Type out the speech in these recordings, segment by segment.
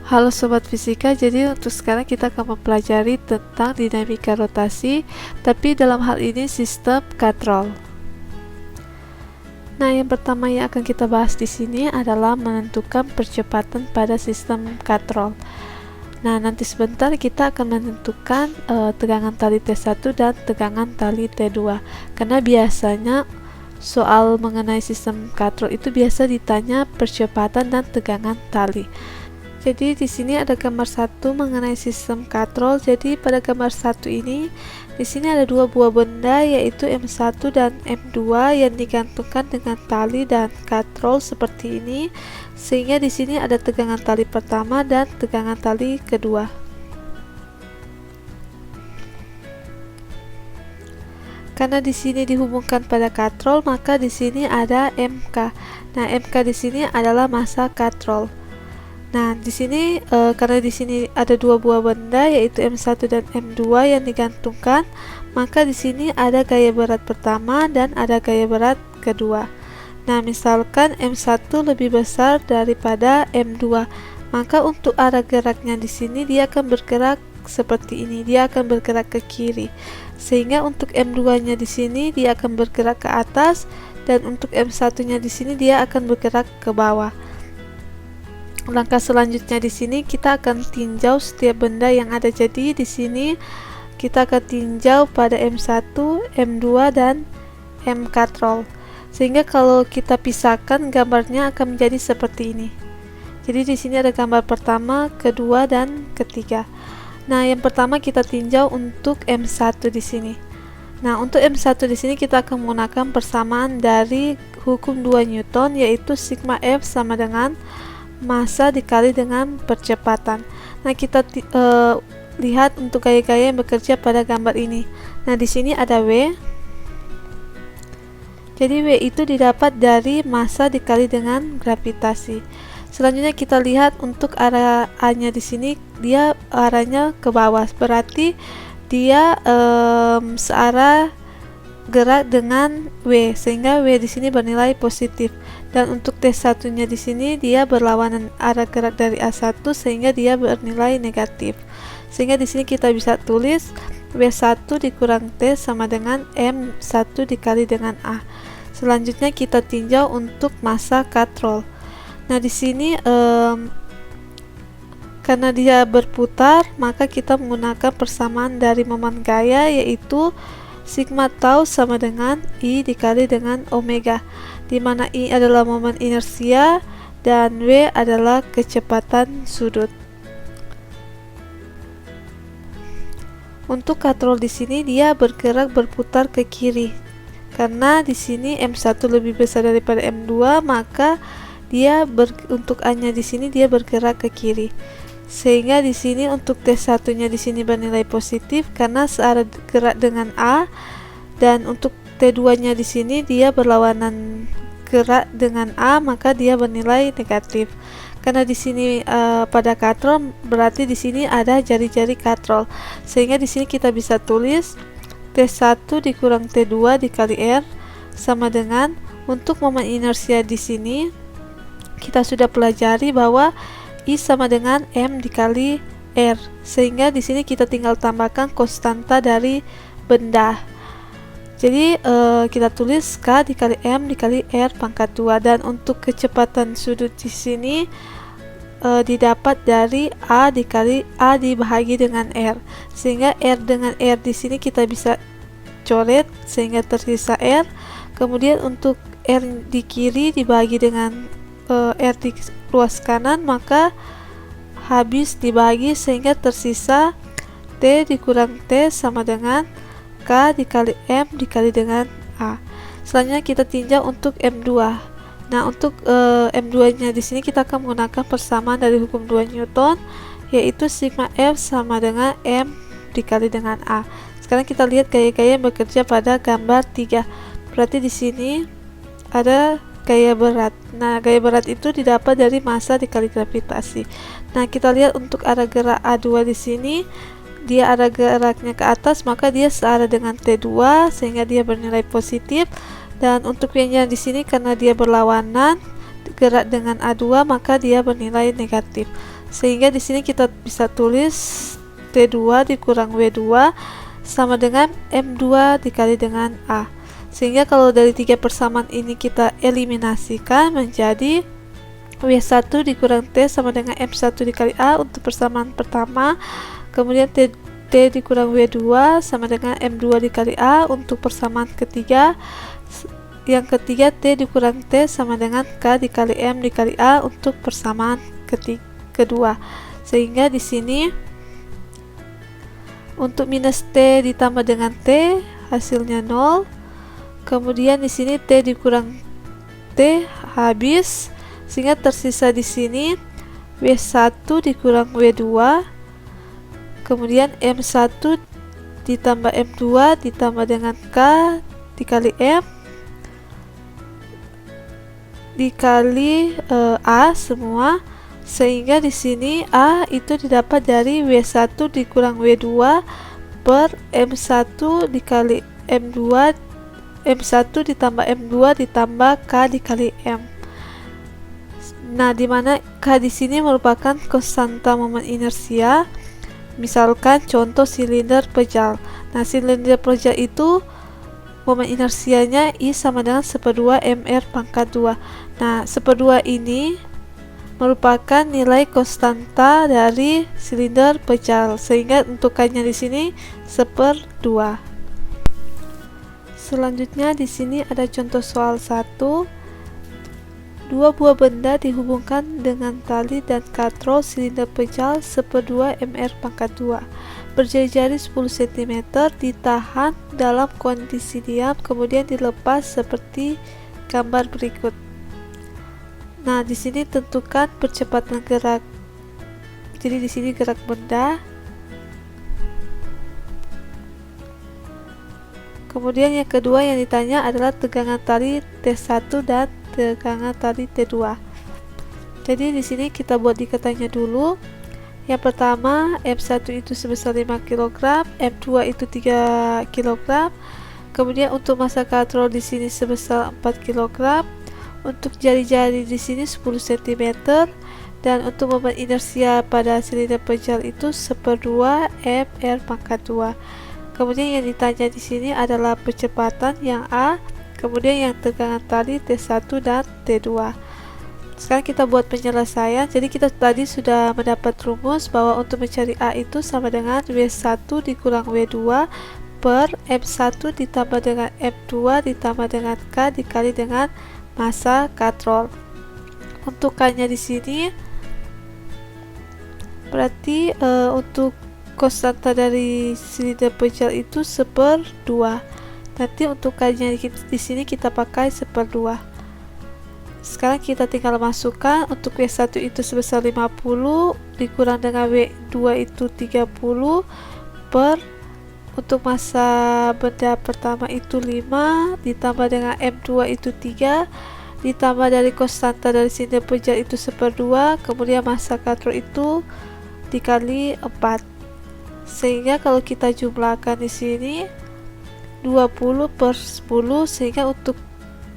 Halo Sobat Fisika, jadi untuk sekarang kita akan mempelajari tentang dinamika rotasi, tapi dalam hal ini sistem katrol. Nah, yang pertama yang akan kita bahas di sini adalah menentukan percepatan pada sistem katrol. Nah, nanti sebentar kita akan menentukan tegangan tali T1 dan tegangan tali T2, karena biasanya soal mengenai sistem katrol itu biasa ditanya percepatan dan tegangan tali. Jadi di sini ada gambar satu mengenai sistem katrol. Jadi pada gambar satu ini, di sini ada dua buah benda yaitu M1 dan M2 yang digantungkan dengan tali dan katrol seperti ini, sehingga di sini ada tegangan tali pertama dan tegangan tali kedua. Karena di sini dihubungkan pada katrol, maka di sini ada MK. Nah, MK di sini adalah massa katrol. Nah, di sini karena di sini ada dua buah benda yaitu M1 dan M2 yang digantungkan, maka di sini ada gaya berat pertama dan ada gaya berat kedua. Nah, misalkan M1 lebih besar daripada M2, maka untuk arah geraknya di sini dia akan bergerak seperti ini, dia akan bergerak ke kiri. Sehingga untuk M2-nya di sini dia akan bergerak ke atas, dan untuk M1-nya di sini dia akan bergerak ke bawah. Langkah selanjutnya di sini kita akan tinjau setiap benda yang ada. Jadi di sini kita akan tinjau pada M1, M2 dan M katrol. Sehingga kalau kita pisahkan gambarnya akan menjadi seperti ini. Jadi di sini ada gambar pertama, kedua dan ketiga. Nah, yang pertama kita tinjau untuk M1 di sini. Nah, untuk M1 di sini kita akan menggunakan persamaan dari hukum 2 Newton, yaitu sigma F sama dengan massa dikali dengan percepatan. Nah, kita lihat untuk gaya-gaya yang bekerja pada gambar ini. Nah, di sini ada W. Jadi W itu didapat dari massa dikali dengan gravitasi. Selanjutnya kita lihat untuk arah A-nya di sini, dia arahnya ke bawah, berarti dia searah gerak dengan W, sehingga W di sini bernilai positif. Dan untuk T1-nya di sini dia berlawanan arah gerak dari A1, sehingga dia bernilai negatif. Sehingga di sini kita bisa tulis W1 dikurang T sama dengan M1 dikali dengan A. Selanjutnya kita tinjau untuk massa katrol. Nah, di sini karena dia berputar, maka kita menggunakan persamaan dari momen gaya, yaitu sigma tau sama dengan I dikali dengan omega, di mana I adalah momen inersia dan W adalah kecepatan sudut. Untuk katrol di sini dia bergerak berputar ke kiri. Karena di sini M1 lebih besar daripada M2, maka dia untuk A-nya di sini dia bergerak ke kiri. Sehingga di sini untuk T1-nya di sini bernilai positif karena searah gerak dengan A, dan untuk T2-nya di sini dia berlawanan gerak dengan A, maka dia bernilai negatif. Karena di sini pada katrol berarti di sini ada jari-jari katrol. Sehingga di sini kita bisa tulis T1 dikurang T2 dikali R sama dengan, untuk momen inersia di sini kita sudah pelajari bahwa I sama dengan M dikali R, sehingga di sini kita tinggal tambahkan konstanta dari benda. Jadi kita tulis K dikali M dikali R pangkat 2, dan untuk kecepatan sudut di sini didapat dari A dikali A dibahagi dengan R, sehingga R dengan R di sini kita bisa coret sehingga tersisa R. Kemudian untuk R di kiri dibagi dengan R di ruas kanan, maka habis dibagi sehingga tersisa T dikurang T sama dengan K dikali M dikali dengan A. Selanjutnya kita tinjau untuk M2. Nah, untuk M2 nya di sini kita akan menggunakan persamaan dari hukum 2 Newton, yaitu sigma F sama dengan M dikali dengan A. Sekarang kita lihat gaya-gaya yang bekerja pada gambar 3. Berarti di sini ada gaya berat. Nah, gaya berat itu didapat dari massa dikali gravitasi. Nah, kita lihat untuk arah gerak A2 di sini, dia arah geraknya ke atas, maka dia searah dengan T2 sehingga dia bernilai positif. Dan untuk W-nya di sini karena dia berlawanan gerak dengan A2, maka dia bernilai negatif. sehingga di sini kita bisa tulis T2 dikurang W2 sama dengan M2 dikali dengan A. Sehingga kalau dari 3 persamaan ini kita eliminasikan menjadi W1 dikurang T sama dengan M1 dikali A untuk persamaan pertama. Kemudian T dikurang W2 sama dengan M2 dikali A untuk persamaan ketiga. Yang ketiga T dikurang T sama dengan K dikali M dikali A untuk persamaan kedua. Sehingga di sini untuk minus T ditambah dengan T hasilnya 0. Kemudian di sini T dikurang T habis, sehingga tersisa di sini W1 dikurang W2. Kemudian M1 ditambah M2 ditambah dengan K dikali M dikali A semua, sehingga di sini A itu didapat dari W1 dikurang W2 per M1 dikali M2 M1 ditambah M2 ditambah K dikali M. Nah, dimana K di sini merupakan konstanta momen inersia. Misalkan contoh silinder pejal. Nah, silinder pejal itu momen inersianya I sama dengan 1/2 mR pangkat 2. Nah, 1/2 ini merupakan nilai konstanta dari silinder pejal, sehingga untuk K-nya di sini 1/2. Selanjutnya di sini ada contoh soal 1. Dua buah benda dihubungkan dengan tali dan katrol silinder pejal 1/2 mR pangkat 2. Berjari-jari 10 cm ditahan dalam kondisi diam, kemudian dilepas seperti gambar berikut. Nah, di sini tentukan percepatan gerak. Jadi di sini gerak benda. Kemudian yang kedua yang ditanya adalah tegangan tali T1 dan tegangan tali T2. Jadi di sini kita buat dikatanya dulu. Yang pertama, M1 itu sebesar 5 kg, M2 itu 3 kg. Kemudian untuk massa katrol di sini sebesar 4 kg. Untuk jari-jari di sini 10 cm, dan untuk momen inersia pada silinder pejal itu 1/2 mR pangkat 2. Kemudian yang ditanya di sini adalah percepatan yang A, kemudian yang tegangan tali T1 dan T2. Sekarang kita buat penyelesaian. Jadi kita tadi sudah mendapat rumus bahwa untuk mencari A itu sama dengan W1 dikurang W2 per M1 ditambah dengan M2 ditambah dengan K dikali dengan massa katrol. Untuk K-nya di sini berarti untuk konstanta dari silinder pejal itu 1/2. Nanti untuk K-nya di sini kita pakai 1/2. Sekarang kita tinggal masukkan. Untuk W1 itu sebesar 50 dikurang dengan W2 itu 30 per untuk massa benda pertama itu 5 ditambah dengan M2 itu 3 ditambah dari konstanta dari silinder pejal itu 1/2, kemudian massa katrol itu dikali 4. Sehingga kalau kita jumlahkan di sini 20 per 10, sehingga untuk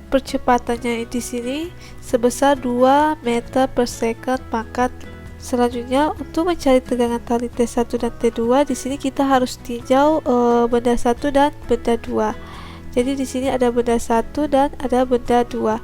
percepatannya di sini sebesar 2 meter per second pangkat. Selanjutnya untuk mencari tegangan tali T1 dan T2 di sini kita harus tinjau benda 1 dan benda 2. Jadi di sini ada benda 1 dan ada benda 2.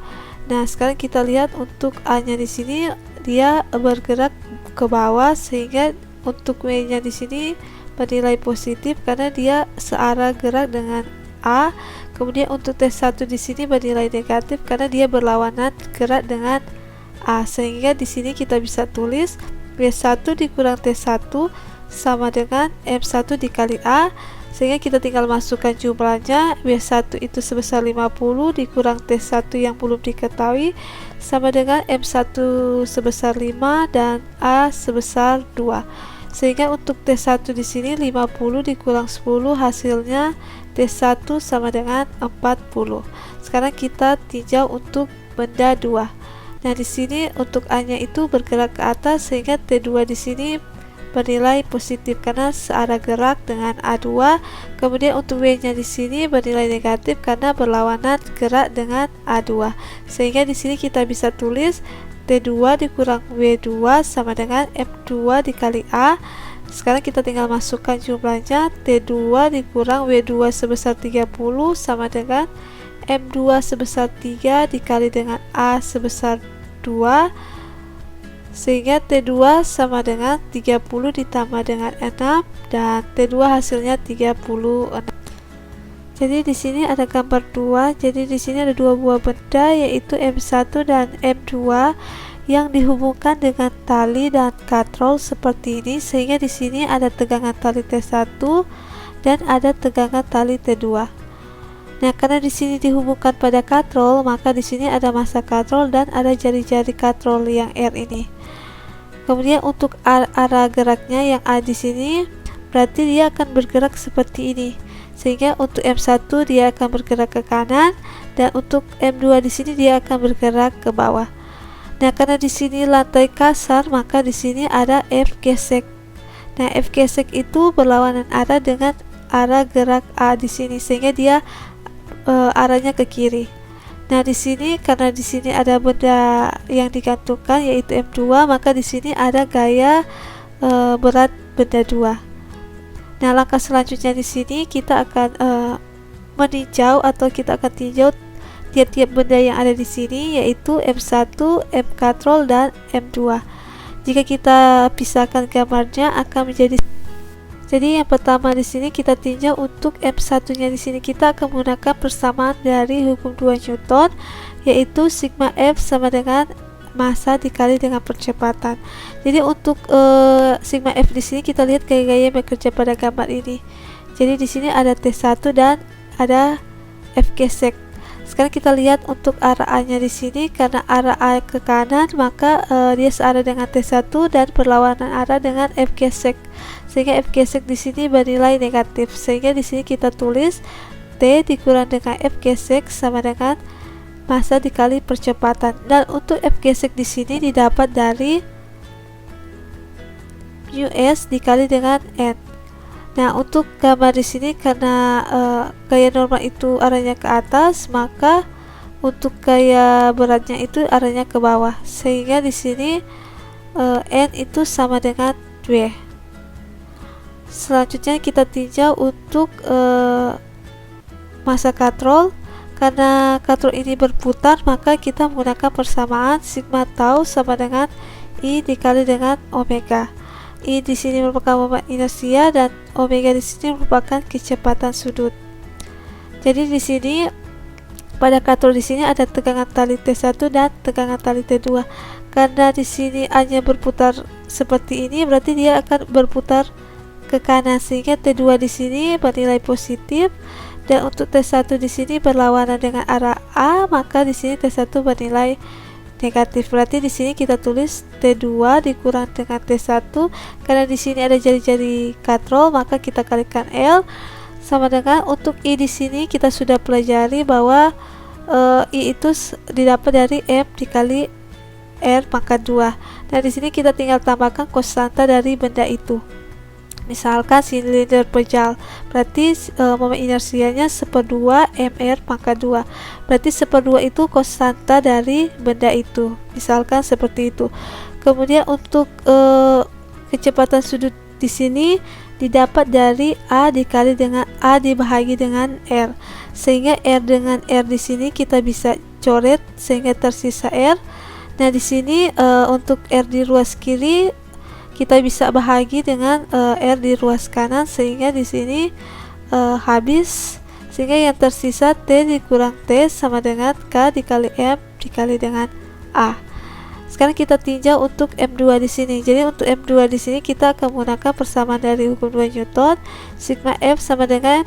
Nah, sekarang kita lihat untuk A-nya di sini dia bergerak ke bawah, sehingga untuk W-nya di sini bernilai positif karena dia searah gerak dengan A. Kemudian untuk T1 di sini bernilai negatif karena dia berlawanan gerak dengan A. Sehingga di sini kita bisa tulis W1 dikurang T1 sama dengan M1 dikali A. Sehingga kita tinggal masukkan jumlahnya. W1 itu sebesar 50 dikurang T1 yang belum diketahui sama dengan M1 sebesar 5 dan A sebesar 2. Sehingga untuk T1 di sini 50 dikurang 10 hasilnya T1 sama dengan 40. Sekarang kita tinjau untuk benda 2. Nah, di sini untuk A-nya itu bergerak ke atas, sehingga T2 di sini bernilai positif karena searah gerak dengan A2. Kemudian untuk W-nya di sini bernilai negatif karena berlawanan gerak dengan A2. Sehingga di sini kita bisa tulis T T2 dikurang W2 sama dengan M2 dikali A. Sekarang kita tinggal masukkan jumlahnya. T2 dikurang W2 sebesar 30 sama dengan M2 sebesar 3 dikali dengan A sebesar 2, sehingga T2 sama dengan 30 ditambah dengan 6, dan T2 hasilnya 36. Jadi di sini ada gambar 2. Jadi di sini ada dua buah benda, yaitu M1 dan M2 yang dihubungkan dengan tali dan katrol seperti ini, sehingga di sini ada tegangan tali T1 dan ada tegangan tali T2. Nah, karena di sini dihubungkan pada katrol, maka di sini ada massa katrol dan ada jari-jari katrol yang R ini. Kemudian untuk arah geraknya yang A di sini, berarti dia akan bergerak seperti ini. Sehingga untuk M1 dia akan bergerak ke kanan, dan untuk M2 di sini dia akan bergerak ke bawah. Nah, karena di sini lantai kasar, maka di sini ada F gesek. Nah, F gesek itu berlawanan arah dengan arah gerak A di sini, sehingga dia arahnya ke kiri. Nah, di sini karena di sini ada benda yang digantungkan yaitu M2, maka di sini ada gaya berat benda 2. Nah, langkah selanjutnya di sini kita akan meninjau atau kita akan tinjau tiap-tiap benda yang ada di sini, yaitu M1, M katrol dan M2. Jika kita pisahkan gambarnya akan menjadi, jadi yang pertama di sini kita tinjau untuk M1-nya. Di sini kita akan menggunakan persamaan dari hukum 2 Newton, yaitu sigma F sama dengan massa dikali dengan percepatan. Jadi untuk sigma F di sini kita lihat gaya-gaya yang bekerja pada gambar ini. Jadi di sini ada T1 dan ada F gesek. Sekarang kita lihat untuk arah A-nya di sini, karena arah A ke kanan, maka dia searah dengan T1 dan berlawanan arah dengan F gesek. Sehingga F gesek di sini bernilai negatif. Sehingga di sini kita tulis T dikurang dengan F gesek sama dengan massa dikali percepatan. Dan untuk F gesek di sini didapat dari mu s dikali dengan n. Nah, untuk gambar di sini karena gaya normal itu arahnya ke atas, maka untuk gaya beratnya itu arahnya ke bawah. Sehingga di sini n itu sama dengan W. Selanjutnya kita tinjau untuk massa katrol. Karena katrol ini berputar, maka kita menggunakan persamaan sigma tau sama dengan I dikali dengan omega. I di sini merupakan momen inersia dan omega di sini merupakan kecepatan sudut. Jadi di sini pada katrol di sini ada tegangan tali T1 dan tegangan tali T2. Karena di sini A-nya berputar seperti ini, berarti dia akan berputar ke kanan, sehingga T2 di sini bernilai positif. Dan untuk T1 di sini berlawanan dengan arah A, maka di sini T1 bernilai negatif. Berarti di sini kita tulis T2 dikurang dengan T1. Karena di sini ada jari-jari katrol, maka kita kalikan L sama dengan untuk I di sini kita sudah pelajari bahwa I itu didapat dari M dikali R pangkat 2. Dan di sini kita tinggal tambahkan konstanta dari benda itu. Misalkan silinder pejal, berarti momen inersianya 1/2 mr pangkat 2. Berarti 1/2 itu konstanta dari benda itu. Misalkan seperti itu. Kemudian untuk kecepatan sudut di sini didapat dari A dikali dengan A dibahagi dengan R. Sehingga R dengan R di sini kita bisa coret sehingga tersisa R. Nah, di sini untuk R di ruas kiri kita bisa bahagi dengan R di ruas kanan, sehingga di sini habis, sehingga yang tersisa T dikurang T sama dengan K dikali M dikali dengan A. Sekarang kita tinjau untuk M2 di sini. Jadi untuk M2 di sini kita akan menggunakan persamaan dari hukum 2 Newton, sigma F sama dengan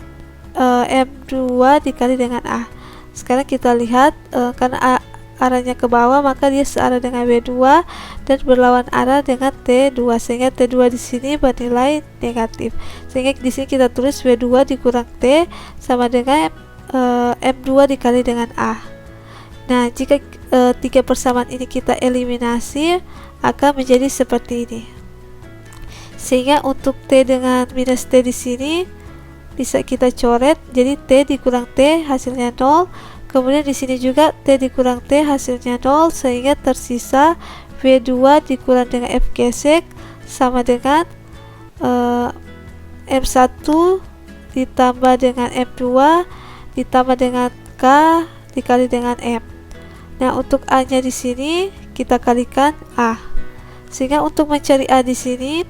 M2 dikali dengan A. Sekarang kita lihat karena arahnya ke bawah, maka dia searah dengan W2 dan berlawan arah dengan T2, sehingga T2 di sini bernilai negatif. Sehingga di sini kita tulis W2 dikurang T sama dengan M2 dikali dengan A. Nah, jika tiga persamaan ini kita eliminasi, akan menjadi seperti ini. Sehingga untuk T dengan minus T di sini bisa kita coret, jadi T dikurang T hasilnya 0. Kemudian di sini juga T dikurang T hasilnya 0, sehingga tersisa W2 dikurang dengan F gesek sama dengan M1 ditambah dengan M2 ditambah dengan K dikali dengan M. Nah, untuk A nya di sini kita kalikan A. Sehingga untuk mencari A di sini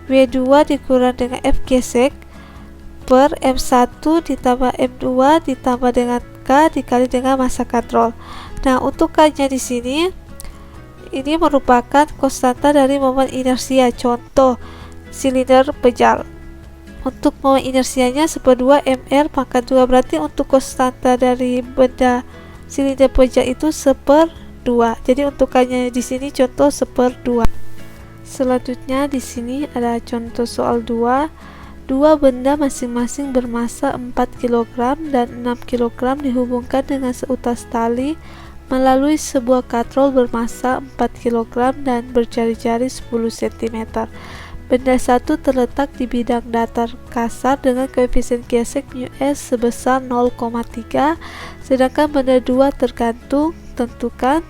W2 dikurang dengan F gesek per M1 ditambah M2 ditambah dengan K dikali dengan massa katrol. Nah, untuk K nya di sini ini merupakan konstanta dari momen inersia, contoh silinder pejal. Untuk momen inersianya 1/2 mr pangkat 2, berarti untuk konstanta dari benda silinder pejal itu 1/2. Jadi untuk K-nya di sini contoh 1/2. Selanjutnya di sini ada contoh soal 2. Dua benda masing-masing bermassa 4 kg dan 6 kg dihubungkan dengan seutas tali melalui sebuah katrol bermassa 4 kg dan berjari-jari 10 cm. Benda satu terletak di bidang datar kasar dengan koefisien gesek μs sebesar 0,3, sedangkan benda 2 tergantung. Tentukan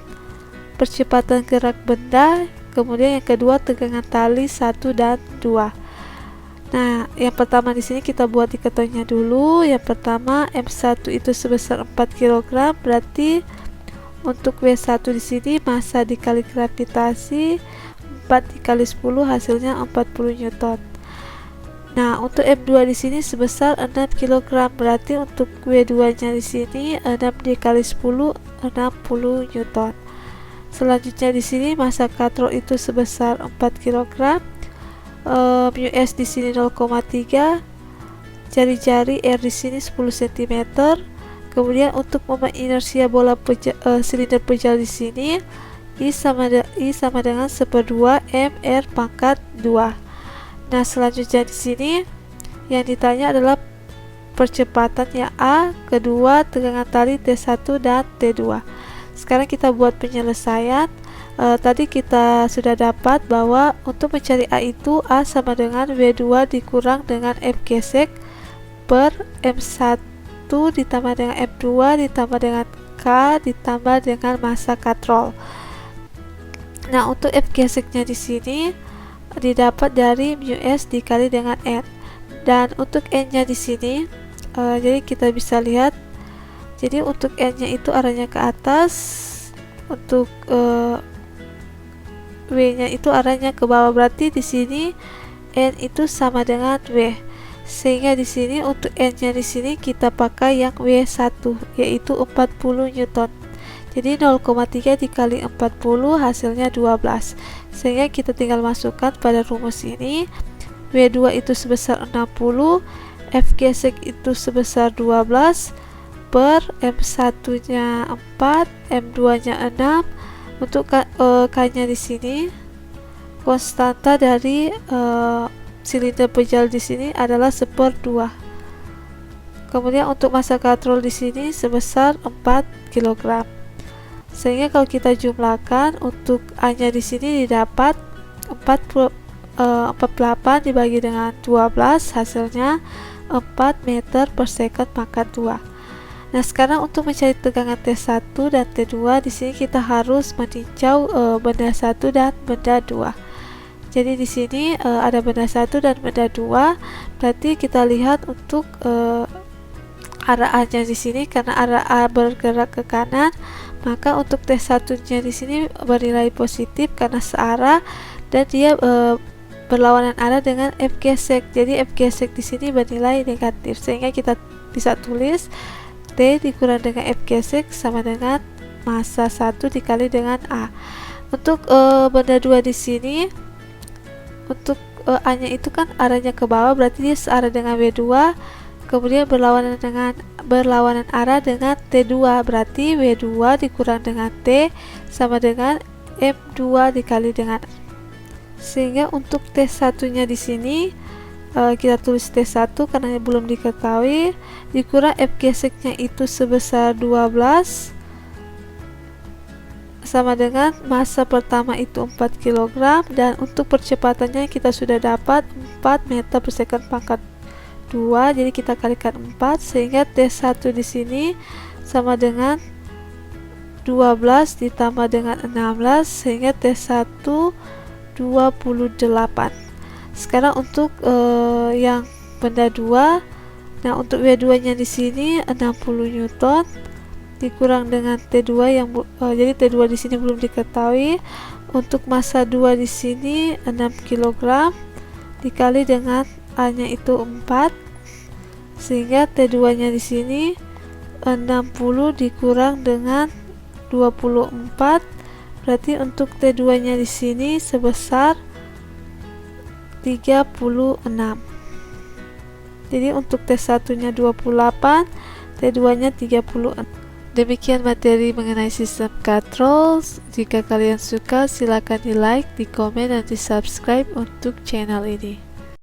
percepatan gerak benda, kemudian yang kedua tegangan tali 1 dan 2. Nah, yang pertama di sini kita buat diketahuinya dulu. Yang pertama M1 itu sebesar 4 kg, berarti untuk W1 di sini massa dikali gravitasi 4 dikali 10 hasilnya 40 Newton. Nah, untuk M2 di sini sebesar 6 kg, berarti untuk W2-nya di sini 6 dikali 10 60 Newton. Selanjutnya di sini massa katrol itu sebesar 4 kg. μs di sini 0,3, jari-jari R di sini 10 cm. Kemudian untuk momen inersia bola silinder pejal di sini I sama dengan 1/2 mr pangkat 2. Nah, selanjutnya di sini yang ditanya adalah percepatannya A, kedua tegangan tali T1 dan T2. Sekarang kita buat penyelesaian. Tadi kita sudah dapat bahwa untuk mencari A itu A sama dengan W2 dikurang dengan F gesek per M1 ditambah dengan M2 ditambah dengan K ditambah dengan massa katrol. Nah, untuk F geseknya di sini didapat dari μs dikali dengan N, dan untuk N-nya di sini jadi kita bisa lihat, jadi untuk N-nya itu arahnya ke atas, untuk W-nya itu arahnya ke bawah, berarti di sini N itu sama dengan W. Sehingga di sini untuk N-nya di sini kita pakai yang W1 yaitu 40 Newton. Jadi 0,3 dikali 40 hasilnya 12. Sehingga kita tinggal masukkan pada rumus ini. W2 itu sebesar 60, F gesek itu sebesar 12 per M1-nya 4, M2-nya 6. Untuk K-nya di sini konstanta dari silinder pejal di sini adalah 1/2. Kemudian untuk massa katrol di sini sebesar 4 kg. Sehingga kalau kita jumlahkan untuk A-nya di sini didapat 48 dibagi dengan 12 hasilnya 4 meter per second pangkat 2. Nah, sekarang untuk mencari tegangan T1 dan T2 di sini kita harus meninjau benda 1 dan benda 2. Jadi di sini ada benda 1 dan benda 2. Berarti kita lihat untuk arah A-nya di sini, karena arah A bergerak ke kanan, maka untuk T1-nya di sini bernilai positif karena searah dan dia berlawanan arah dengan F gesek. Jadi F gesek di sini bernilai negatif, sehingga kita bisa tulis T dikurang dengan F gesek sama dengan massa 1 dikali dengan A. Untuk benda 2 di sini, untuk A-nya itu kan arahnya ke bawah, berarti dia searah dengan W2, kemudian berlawanan arah dengan T2, berarti W2 dikurang dengan T sama dengan M2 dikali dengan. Sehingga untuk T1-nya di sini kita tulis T1 karena belum diketahui, dikurang F geseknya itu sebesar 12 sama dengan massa pertama itu 4 kg, dan untuk percepatannya kita sudah dapat 4 meter per second pangkat 2, jadi kita kalikan 4 sehingga T1 di sini sama dengan 12 ditambah dengan 16 sehingga T1 28. Sekarang untuk yang benda 2, nah untuk W2 nya di sini 60 Newton dikurang dengan T2 yang jadi T2 di sini belum diketahui. Untuk massa 2 di sini 6 kg dikali dengan A nya itu 4 sehingga T2 nya di sini 60 dikurang dengan 24, berarti untuk T2 nya di sini sebesar 36. Jadi untuk T1 nya 28, T2 nya 36. Demikian materi mengenai sistem katrol. Jika kalian suka, silakan di like, di komen, dan di subscribe untuk channel ini.